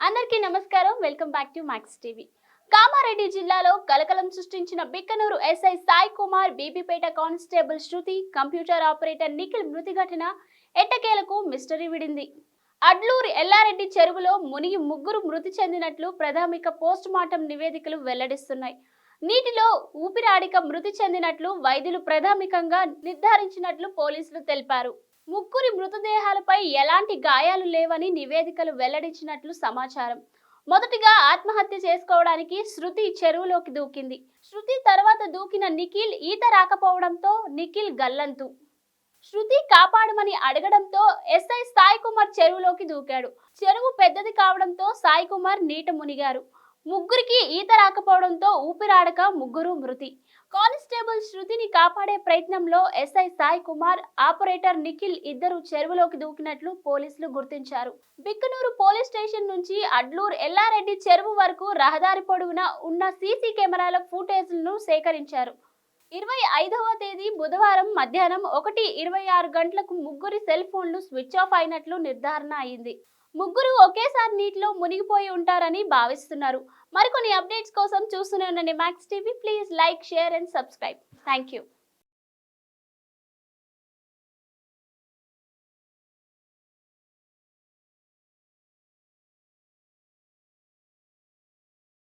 అందరికీ నమస్కారం. Welcome back to max TV. Kamareddy జిల్లాలో కలకలం సృష్టించిన బిక్కనూరు ఎస్ఐ సాయి కుమార్, బీబీపేట కానిస్టేబుల్ శృతి, కంప్యూటర్ ఆపరేటర్ నిఖిల్ మృతి ఘటన ఎట్టకేలకు మిస్టరీ విడింది. అడ్లూరు ఎల్లారెడ్డి చెరువులో మునిగి ముగ్గురు మృతి చెందినట్లు ప్రాథమిక పోస్ట్ మార్టం నివేదికలు వెల్లడిస్తున్నాయి. నీటిలో ఊపిరాడక మృతి చెందినట్లు వైద్యులు ప్రాథమికంగా నిర్ధారించినట్లు పోలీసులు తెలిపారు. ముగ్గురి మృతదేహాలపై ఎలాంటి గాయాలు లేవని నివేదికలు వెల్లడించినట్లు సమాచారం. మొదటిగా ఆత్మహత్య చేసుకోవడానికి శృతి చెరువులోకి దూకింది. శృతి తర్వాత దూకిన నిఖిల్ ఈత రాకపోవడంతో నిఖిల్ గల్లంతు. శృతి కాపాడమని అడగడంతో ఎస్ఐ సాయి కుమార్ చెరువులోకి దూకాడు. చెరువు పెద్దది కావడంతో సాయి కుమార్ నీట మునిగారు. ముగ్గురికి ఈత రాకపోవడంతో ఊపిరాడక ముగ్గురు మృతి. కానిస్టేబుల్ శృతిని కాపాడే ప్రయత్నంలో ఎస్ఐ సాయి కుమార్, ఆపరేటర్ నిఖిల్ ఇద్దరు చెరువులోకి దూకినట్లు పోలీసులు గుర్తించారు. బిక్కనూరు పోలీస్ స్టేషన్ నుంచి అడ్లూరు ఎల్లారెడ్డి చెరువు వరకు రహదారి పొడవునా ఉన్న సీసీ కెమెరాల ఫుటేజ్లను సేకరించారు. 25వ తేదీ బుధవారం మధ్యాహ్నం 1:26 గంటలకు ముగ్గురి సెల్ ఫోన్లు స్విచ్ ఆఫ్ అయినట్లు నిర్ధారణ అయింది. ముగ్గురు ఒకేసారి నీటిలో మునిగిపోయి ఉంటారని భావిస్తున్నారు. మరికొన్ని అప్డేట్స్ కోసం చూస్తూనే ఉండండి max TV. Please like, share and subscribe. Thank you.